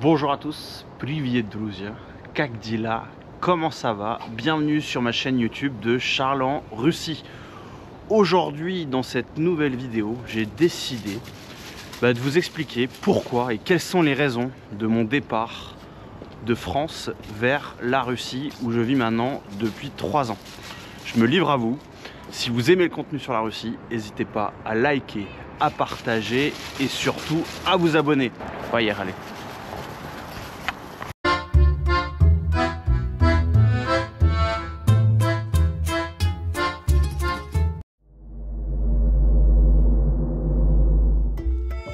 Bonjour à tous, Привет, друзья, как дела, comment ça va? Bienvenue sur ma chaîne YouTube de Charles en Russie. Aujourd'hui, dans cette nouvelle vidéo, j'ai décidé de vous expliquer pourquoi et quelles sont les raisons de mon départ de France vers la Russie où je vis maintenant depuis 3 ans. Je me livre à vous. Si vous aimez le contenu sur la Russie, n'hésitez pas à liker, à partager et surtout à vous abonner. On va y aller.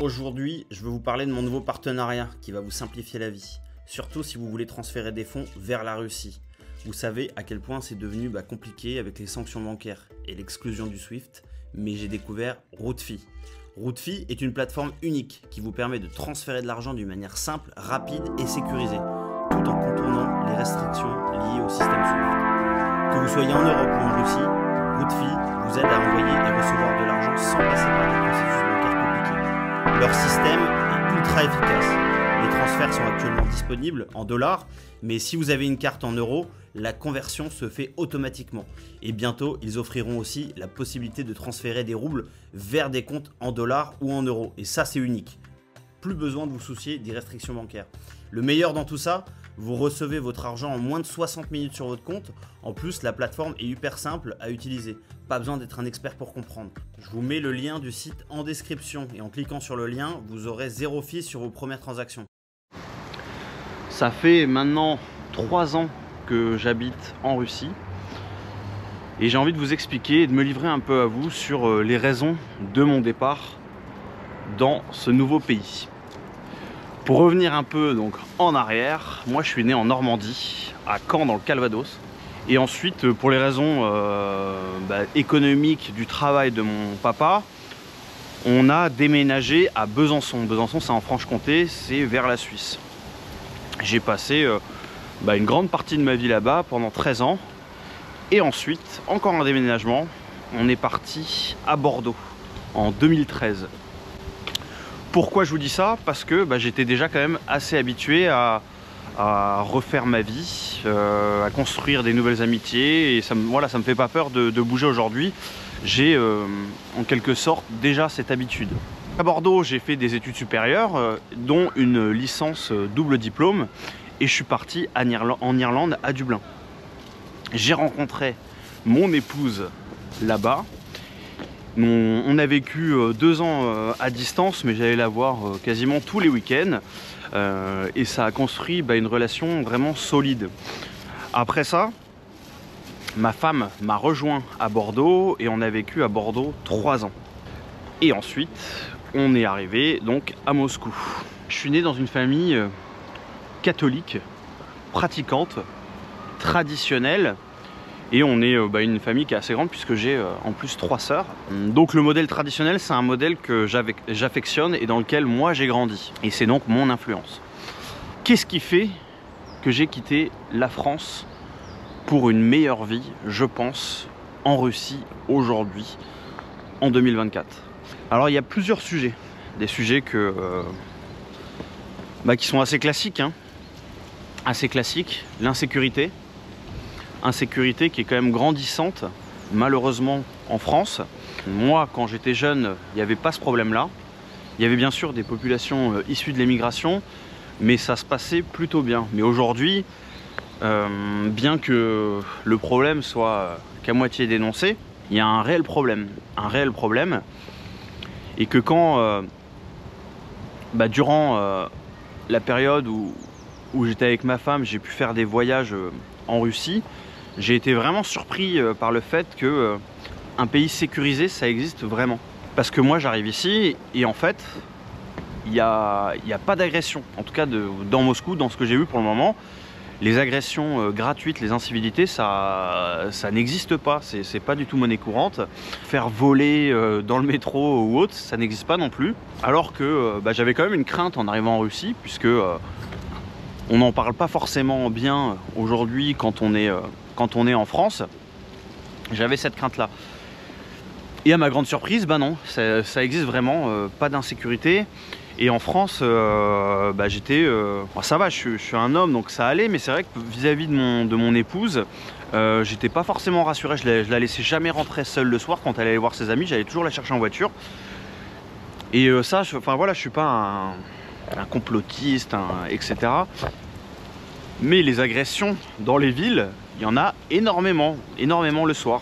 Aujourd'hui, je veux vous parler de mon nouveau partenariat qui va vous simplifier la vie. Surtout si vous voulez transférer des fonds vers la Russie. Vous savez à quel point c'est devenu compliqué avec les sanctions bancaires et l'exclusion du SWIFT, mais j'ai découvert Rootfi. Rootfi est une plateforme unique qui vous permet de transférer de l'argent d'une manière simple, rapide et sécurisée, tout en contournant les restrictions liées au système SWIFT. Que vous soyez en Europe ou en Russie, Rootfi vous aide à envoyer et recevoir de l'argent sans passer par des processus bancaires compliqués. Leur système est ultra efficace. Les transferts sont actuellement disponibles en dollars, mais si vous avez une carte en euros, la conversion se fait automatiquement. Et bientôt, ils offriront aussi la possibilité de transférer des roubles vers des comptes en dollars ou en euros. Et ça, c'est unique. Plus besoin de vous soucier des restrictions bancaires. Le meilleur dans tout ça, vous recevez votre argent en moins de 60 minutes sur votre compte. En plus, la plateforme est hyper simple à utiliser. Pas besoin d'être un expert pour comprendre. Je vous mets le lien du site en description et en cliquant sur le lien, vous aurez 0 fees sur vos premières transactions. Ça fait maintenant 3 ans que j'habite en Russie et j'ai envie de vous expliquer et de me livrer un peu à vous sur les raisons de mon départ dans ce nouveau pays. Pour revenir un peu donc en arrière, moi je suis né en Normandie, à Caen dans le Calvados. Et ensuite, pour les raisons économiques du travail de mon papa, on a déménagé à Besançon. Besançon, c'est en Franche-Comté, c'est vers la Suisse. J'ai passé une grande partie de ma vie là-bas pendant 13 ans. Et ensuite, encore un déménagement, on est parti à Bordeaux en 2013. Pourquoi je vous dis ça? Parce que j'étais déjà quand même assez habitué à refaire ma vie, à construire des nouvelles amitiés, et ça me fait pas peur de bouger aujourd'hui. J'ai en quelque sorte déjà cette habitude. À Bordeaux, j'ai fait des études supérieures, dont une licence double diplôme, et je suis parti en Irlande, à Dublin. J'ai rencontré mon épouse là-bas. On a vécu 2 ans à distance, mais j'allais la voir quasiment tous les week-ends. Et ça a construit une relation vraiment solide. Après ça, ma femme m'a rejoint à Bordeaux et on a vécu à Bordeaux 3 ans. Et ensuite, on est arrivé donc à Moscou. Je suis né dans une famille catholique, pratiquante, traditionnelle. Et on est une famille qui est assez grande puisque j'ai en plus 3 sœurs. Donc le modèle traditionnel, c'est un modèle que j'affectionne et dans lequel moi j'ai grandi. Et c'est donc mon influence. Qu'est-ce qui fait que j'ai quitté la France pour une meilleure vie, je pense, en Russie aujourd'hui, en 2024? Alors il y a plusieurs sujets. Des sujets qui sont assez classiques. Assez classiques. L'insécurité. Insécurité qui est quand même grandissante, malheureusement en France. Moi, quand j'étais jeune, il n'y avait pas ce problème-là. Il y avait bien sûr des populations issues de l'émigration, mais ça se passait plutôt bien. Mais aujourd'hui, bien que le problème soit qu'à moitié dénoncé, il y a un réel problème. Et que quand, durant la période où j'étais avec ma femme, j'ai pu faire des voyages en Russie, j'ai été vraiment surpris par le fait que un pays sécurisé, ça existe vraiment. Parce que moi, j'arrive ici et en fait, il n'y a pas d'agression. En tout cas, dans Moscou, dans ce que j'ai vu pour le moment, les agressions gratuites, les incivilités, ça n'existe pas. C'est pas du tout monnaie courante. Faire voler dans le métro ou autre, ça n'existe pas non plus. Alors que j'avais quand même une crainte en arrivant en Russie, puisque on n'en parle pas forcément bien aujourd'hui quand on est en France. J'avais cette crainte-là. Et à ma grande surprise, non, ça existe vraiment, pas d'insécurité. Et en France, j'étais... bon, ça va, je suis un homme, donc ça allait, mais c'est vrai que vis-à-vis de mon épouse, j'étais pas forcément rassuré. Je la laissais jamais rentrer seule le soir quand elle allait voir ses amis. J'allais toujours la chercher en voiture. Et ça, enfin voilà, je suis pas un complotiste, etc. Mais les agressions dans les villes, il y en a énormément le soir.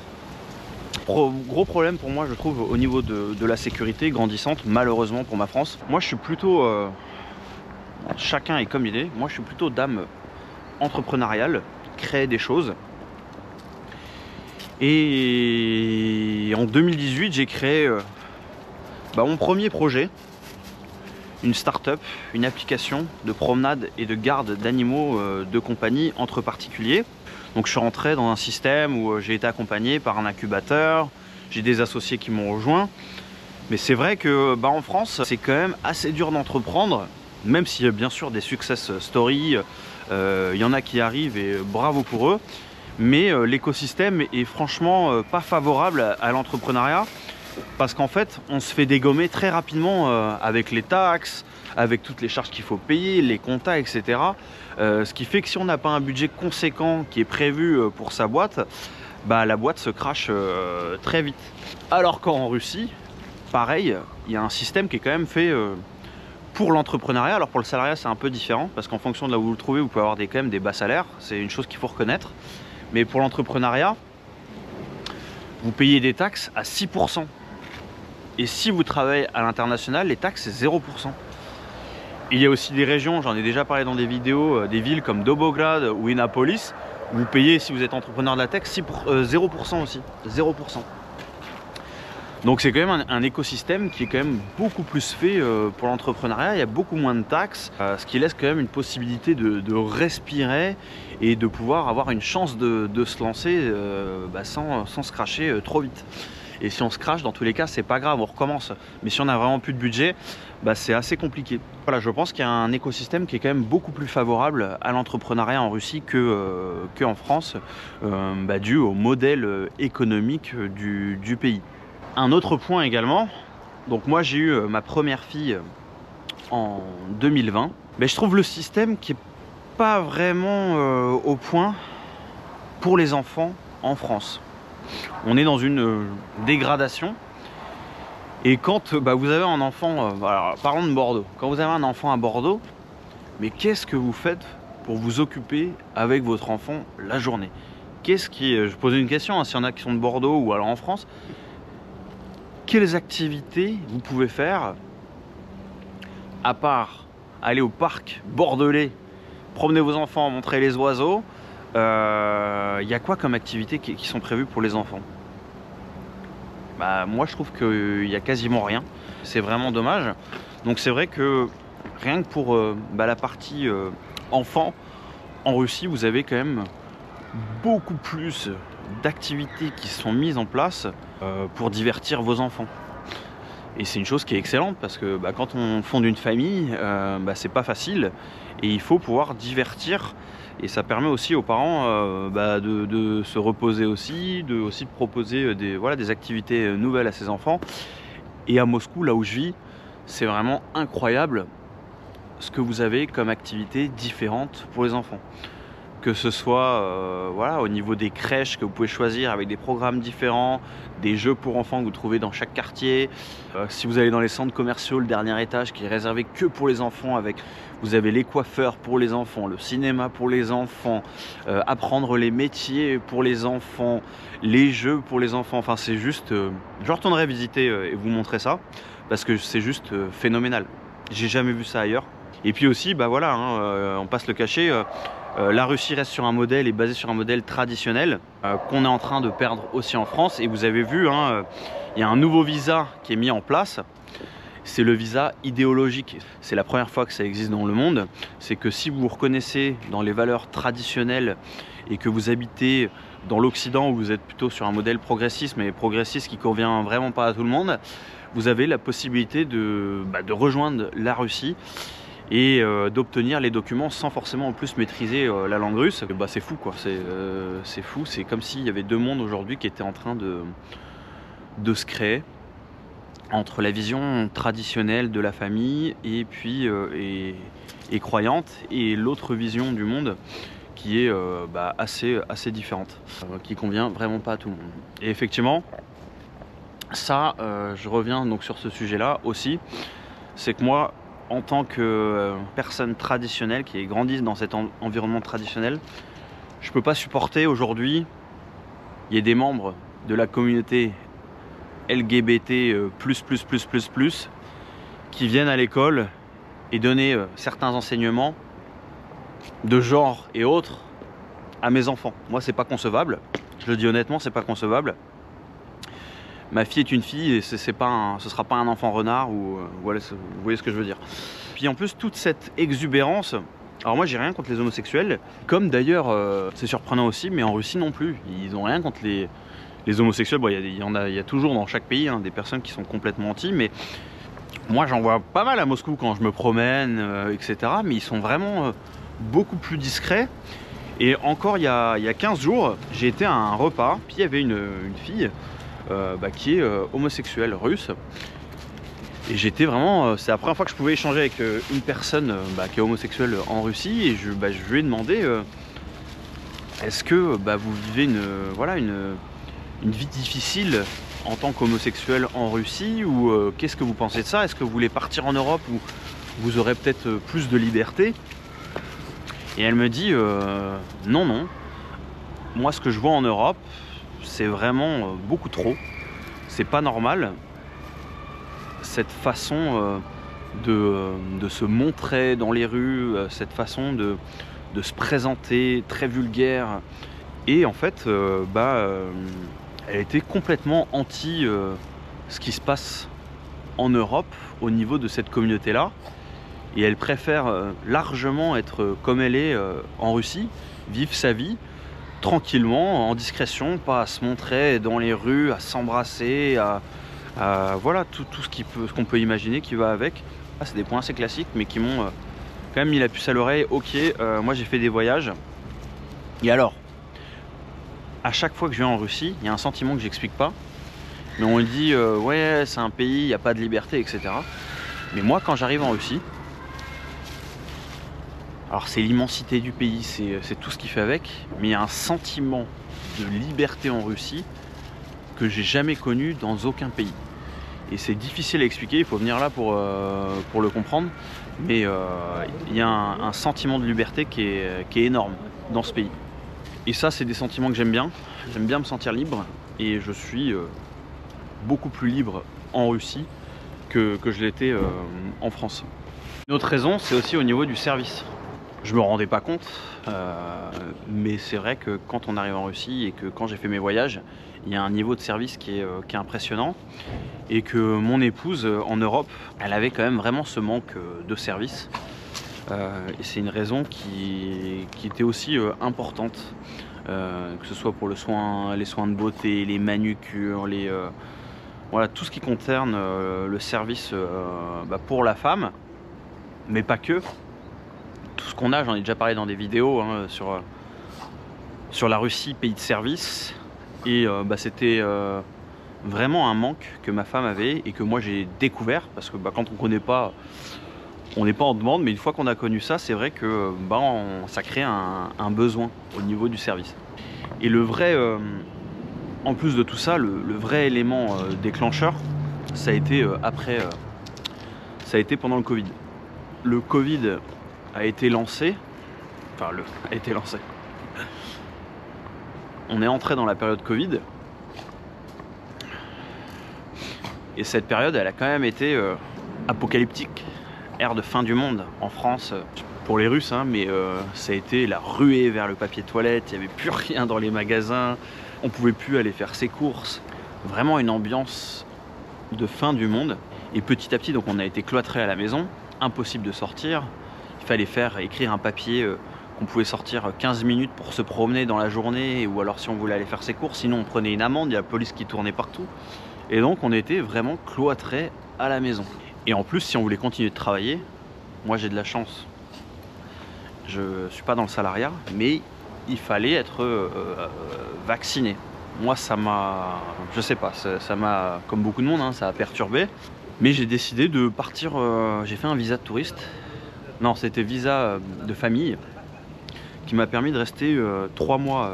Gros problème pour moi, je trouve, au niveau de la sécurité grandissante, malheureusement pour ma France. Moi, je suis plutôt... chacun est comme il est. Moi, je suis plutôt d'âme entrepreneuriale, créer des choses. Et en 2018, j'ai créé mon premier projet. Une start-up, une application de promenade et de garde d'animaux de compagnie entre particuliers. Donc je suis rentré dans un système où j'ai été accompagné par un incubateur, j'ai des associés qui m'ont rejoint. Mais c'est vrai que en France, c'est quand même assez dur d'entreprendre, même s'il y a bien sûr des success stories, il y en a qui arrivent et bravo pour eux. Mais l'écosystème est franchement pas favorable à l'entrepreneuriat, parce qu'en fait, on se fait dégommer très rapidement avec les taxes, avec toutes les charges qu'il faut payer, les comptas, etc. Ce qui fait que si on n'a pas un budget conséquent qui est prévu pour sa boîte, la boîte se crache très vite. Alors qu'en Russie, pareil, il y a un système qui est quand même fait pour l'entrepreneuriat. Alors pour le salariat, c'est un peu différent, parce qu'en fonction de là où vous le trouvez, vous pouvez avoir quand même des bas salaires. C'est une chose qu'il faut reconnaître. Mais pour l'entrepreneuriat, vous payez des taxes à 6%. Et si vous travaillez à l'international, les taxes, c'est 0%. Il y a aussi des régions, j'en ai déjà parlé dans des vidéos, des villes comme Dobograd ou Innapolis, où vous payez, si vous êtes entrepreneur de la tech, 0% aussi. 0%. Donc c'est quand même un écosystème qui est quand même beaucoup plus fait pour l'entrepreneuriat. Il y a beaucoup moins de taxes, ce qui laisse quand même une possibilité de respirer et de pouvoir avoir une chance de se lancer sans se cracher trop vite. Et si on se crache, dans tous les cas, c'est pas grave, on recommence. Mais si on n'a vraiment plus de budget, c'est assez compliqué. Voilà, je pense qu'il y a un écosystème qui est quand même beaucoup plus favorable à l'entrepreneuriat en Russie qu'en France, dû au modèle économique du pays. Un autre point également, donc moi j'ai eu ma première fille en 2020. Je trouve le système qui est pas vraiment au point pour les enfants en France. On est dans une dégradation. Et quand vous avez un enfant, alors, parlons de Bordeaux, quand vous avez un enfant à Bordeaux, mais qu'est-ce que vous faites pour vous occuper avec votre enfant la journée? Je pose une question, s'il y en a qui sont de Bordeaux ou alors en France, quelles activités vous pouvez faire à part aller au parc bordelais, promener vos enfants, montrer les oiseaux? Y a quoi comme activités qui sont prévues pour les enfants? Moi je trouve qu'il y a quasiment rien. C'est vraiment dommage. Donc c'est vrai que rien que pour la partie enfant, en Russie vous avez quand même beaucoup plus d'activités qui sont mises en place pour divertir vos enfants. Et c'est une chose qui est excellente parce que quand on fonde une famille, c'est pas facile et il faut pouvoir divertir. Et ça permet aussi aux parents de se reposer aussi, de proposer des activités nouvelles à ses enfants. Et à Moscou, là où je vis, c'est vraiment incroyable ce que vous avez comme activités différentes pour les enfants. Que ce soit au niveau des crèches que vous pouvez choisir avec des programmes différents, des jeux pour enfants que vous trouvez dans chaque quartier. Si vous allez dans les centres commerciaux, le dernier étage qui est réservé que pour les enfants, vous avez les coiffeurs pour les enfants, le cinéma pour les enfants, apprendre les métiers pour les enfants, les jeux pour les enfants. Enfin c'est juste, je retournerai visiter et vous montrer ça parce que c'est juste phénoménal. J'ai jamais vu ça ailleurs. Et puis aussi, on passe le cachet. La Russie reste sur un modèle, est basée sur un modèle traditionnel qu'on est en train de perdre aussi en France. Et vous avez vu, il y a un nouveau visa qui est mis en place. C'est le visa idéologique. C'est la première fois que ça existe dans le monde. C'est que si vous vous reconnaissez dans les valeurs traditionnelles et que vous habitez dans l'Occident où vous êtes plutôt sur un modèle progressiste, mais progressiste qui convient vraiment pas à tout le monde, vous avez la possibilité de rejoindre la Russie et d'obtenir les documents sans forcément en plus maîtriser la langue russe. C'est fou quoi, c'est fou, c'est comme s'il y avait deux mondes aujourd'hui qui étaient en train de se créer. entre la vision traditionnelle de la famille et puis et croyante, et l'autre vision du monde qui est assez différente, qui convient vraiment pas à tout le monde. Et effectivement, ça, je reviens donc sur ce sujet-là aussi, c'est que moi, en tant que personne traditionnelle qui grandit dans cet environnement traditionnel, je peux pas supporter aujourd'hui il y ait des membres de la communauté LGBT qui viennent à l'école et donner certains enseignements de genre et autres à mes enfants. Moi, c'est pas concevable. Je le dis honnêtement, c'est pas concevable. Ma fille est une fille et ce sera pas un enfant renard ou voilà, vous voyez ce que je veux dire. Puis en plus, toute cette exubérance. Alors moi, j'ai rien contre les homosexuels, comme d'ailleurs, c'est surprenant aussi, mais en Russie non plus. Ils ont rien contre les homosexuels. Bon, il y a toujours dans chaque pays des personnes qui sont complètement anti, mais moi j'en vois pas mal à Moscou quand je me promène, etc. Mais ils sont vraiment beaucoup plus discrets. Et encore il y a 15 jours, j'ai été à un repas, puis il y avait une fille qui est homosexuelle russe. Et j'étais vraiment, c'est la première fois que je pouvais échanger avec une personne qui est homosexuelle en Russie. Et je lui ai demandé, est-ce que vous vivez une vie difficile en tant qu'homosexuel en Russie, ou qu'est-ce que vous pensez de ça? Est-ce que vous voulez partir en Europe où vous aurez peut-être plus de liberté? Et elle me dit non, moi ce que je vois en Europe, c'est vraiment beaucoup trop, c'est pas normal, cette façon de se montrer dans les rues, cette façon de se présenter très vulgaire. Et en fait elle était complètement anti ce qui se passe en Europe au niveau de cette communauté-là. Et elle préfère largement être comme elle est en Russie, vivre sa vie tranquillement, en discrétion, pas à se montrer dans les rues, à s'embrasser, voilà, tout ce qu'on peut imaginer qui va avec. Ah, c'est des points assez classiques, mais qui m'ont quand même mis la puce à l'oreille. Ok, moi j'ai fait des voyages. Et alors, à chaque fois que je viens en Russie, il y a un sentiment que j'explique pas. Mais on dit, ouais, c'est un pays, il n'y a pas de liberté, etc. Mais moi, quand j'arrive en Russie, alors c'est l'immensité du pays, c'est tout ce qui fait avec, mais il y a un sentiment de liberté en Russie que j'ai jamais connu dans aucun pays. Et c'est difficile à expliquer, il faut venir là pour le comprendre, mais il y a un sentiment de liberté qui est énorme dans ce pays. Et ça, c'est des sentiments que j'aime bien me sentir libre, et je suis beaucoup plus libre en Russie que je l'étais en France. Une autre raison, c'est aussi au niveau du service. Je me rendais pas compte, mais c'est vrai que quand on arrive en Russie et que quand j'ai fait mes voyages, il y a un niveau de service qui est impressionnant, et que mon épouse en Europe, elle avait quand même vraiment ce manque de service. Et c'est une raison qui était aussi importante, que ce soit pour les soins de beauté, les manucures, voilà, tout ce qui concerne le service pour la femme, mais pas que. Tout ce qu'on a, j'en ai déjà parlé dans des vidéos sur la Russie, pays de service. Et c'était vraiment un manque que ma femme avait et que moi j'ai découvert, parce que quand on connaît pas, on n'est pas en demande, mais une fois qu'on a connu ça, c'est vrai que ça crée un besoin au niveau du service. Et le vrai, en plus de tout ça, le vrai élément déclencheur, ça a été ça a été pendant le Covid. Le Covid a été lancé, on est entré dans la période Covid, et cette période, elle a quand même été apocalyptique, ère de fin du monde en France pour les Russes, mais ça a été la ruée vers le papier toilette. Il n'y avait plus rien dans les magasins, on pouvait plus aller faire ses courses, vraiment une ambiance de fin du monde. Et petit à petit, donc on a été cloîtrés à la maison, impossible de sortir. Il fallait écrire un papier qu'on pouvait sortir 15 minutes pour se promener dans la journée, ou alors si on voulait aller faire ses courses, sinon on prenait une amende, il y a la police qui tournait partout. Et donc on était vraiment cloîtrés à la maison. Et en plus, si on voulait continuer de travailler, moi j'ai de la chance, je suis pas dans le salariat, mais il fallait être vacciné. moi ça m'a, je sais pas, ça m'a, comme beaucoup de monde, hein, ça a perturbé. Mais j'ai décidé de partir, j'ai fait un visa de touriste. Non, c'était visa de famille qui m'a permis de rester 3 mois,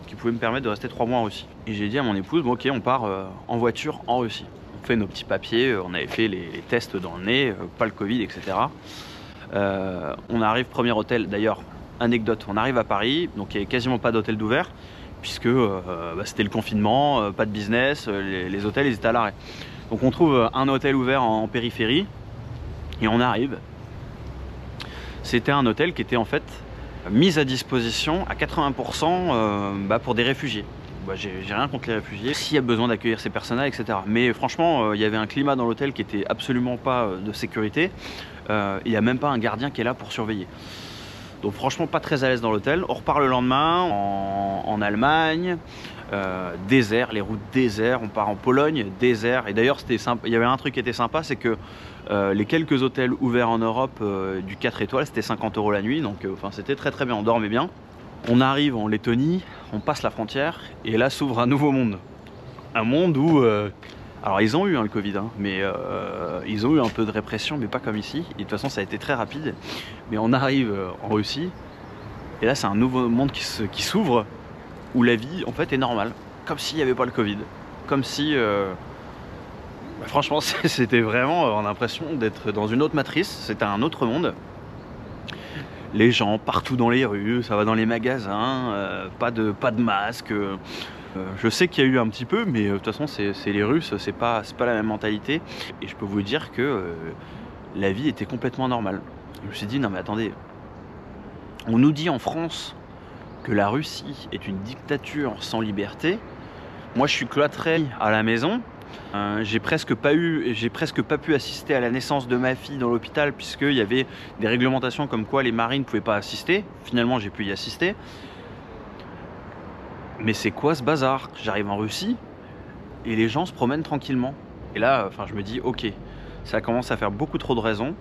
qui pouvait me permettre de rester 3 mois en Russie. Et j'ai dit à mon épouse, bon ok, on part en voiture en Russie. On fait nos petits papiers, on avait fait les tests dans le nez, pas le Covid, etc. On arrive, premier hôtel, d'ailleurs, anecdote, on arrive à Paris, donc il n'y avait quasiment pas d'hôtel d'ouvert, puisque c'était le confinement, pas de business, les hôtels ils étaient à l'arrêt. Donc on trouve un hôtel ouvert en périphérie, et on arrive. C'était un hôtel qui était en fait mis à disposition à 80% pour des réfugiés. J'ai rien contre les réfugiés, s'il y a besoin d'accueillir ces personnes-là, etc. Mais franchement, il y avait un climat dans l'hôtel qui était absolument pas de sécurité. Il n'y a même pas un gardien qui est là pour surveiller. Donc franchement, pas très à l'aise dans l'hôtel. On repart le lendemain en Allemagne, désert, les routes désert. On part en Pologne, désert. Et d'ailleurs, c'était sympa. Il y avait un truc qui était sympa, c'est que les quelques hôtels ouverts en Europe du 4 étoiles, c'était 50 € la nuit. Donc c'était très très bien, on dormait bien. On arrive en Lettonie, on passe la frontière et là s'ouvre un nouveau monde. Un monde où... alors ils ont eu le Covid, hein, mais ils ont eu un peu de répression, mais pas comme ici. Et de toute façon ça a été très rapide. Mais on arrive en Russie et là c'est un nouveau monde qui s'ouvre où la vie en fait est normale. Comme s'il n'y avait pas le Covid. Comme si... franchement c'était vraiment l'impression d'être dans une autre matrice. C'était un autre monde. Les gens partout dans les rues, ça va dans les magasins, pas de masque. Je sais qu'il y a eu un petit peu, mais de toute façon c'est les Russes, c'est pas la même mentalité. Et je peux vous dire que la vie était complètement normale. Je me suis dit non mais attendez, on nous dit en France que la Russie est une dictature sans liberté. Moi je suis cloîtré à la maison. J'ai presque pas pu assister à la naissance de ma fille dans l'hôpital puisqu'il y avait des réglementations comme quoi les marines ne pouvaient pas assister. Finalement j'ai pu y assister. Mais c'est quoi ce bazar? J'arrive en Russie et les gens se promènent tranquillement. Et là je me dis ok, ça commence à faire beaucoup trop de raisons.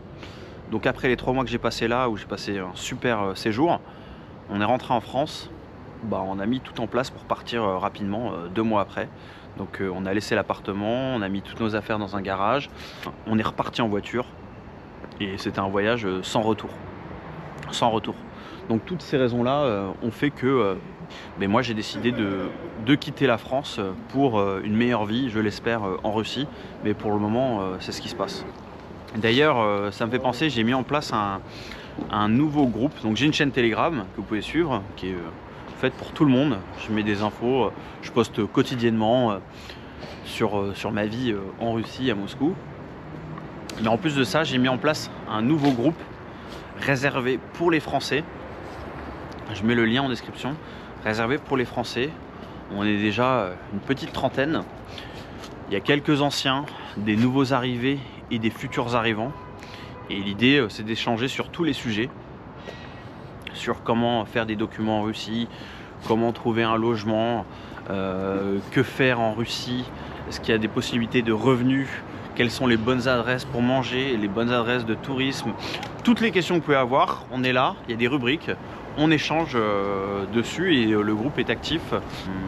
Donc après les 3 mois que j'ai passé là, où j'ai passé un super séjour, on est rentré en France. On a mis tout en place pour partir rapidement 2 mois après. Donc on a laissé l'appartement, on a mis toutes nos affaires dans un garage, on est reparti en voiture et c'était un voyage sans retour. Sans retour. Donc toutes ces raisons-là ont fait que moi j'ai décidé de quitter la France pour une meilleure vie, je l'espère, en Russie. Mais pour le moment, c'est ce qui se passe. D'ailleurs, ça me fait penser, j'ai mis en place un nouveau groupe. Donc j'ai une chaîne Telegram que vous pouvez suivre, qui est... faite pour tout le monde. Je mets des infos, je poste quotidiennement sur ma vie en Russie, à Moscou. Mais en plus de ça, j'ai mis en place un nouveau groupe réservé pour les Français. Je mets le lien en description. Réservé pour les Français. On est déjà une petite trentaine. Il y a quelques anciens, des nouveaux arrivés et des futurs arrivants. Et l'idée, c'est d'échanger sur tous les sujets. Sur comment faire des documents en Russie, comment trouver un logement, que faire en Russie, est-ce qu'il y a des possibilités de revenus, quelles sont les bonnes adresses pour manger, les bonnes adresses de tourisme, toutes les questions que vous pouvez avoir, on est là, il y a des rubriques, on échange dessus et le groupe est actif.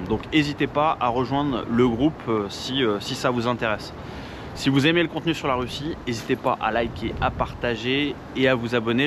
Donc n'hésitez pas à rejoindre le groupe si ça vous intéresse. Si vous aimez le contenu sur la Russie, n'hésitez pas à liker, à partager et à vous abonner.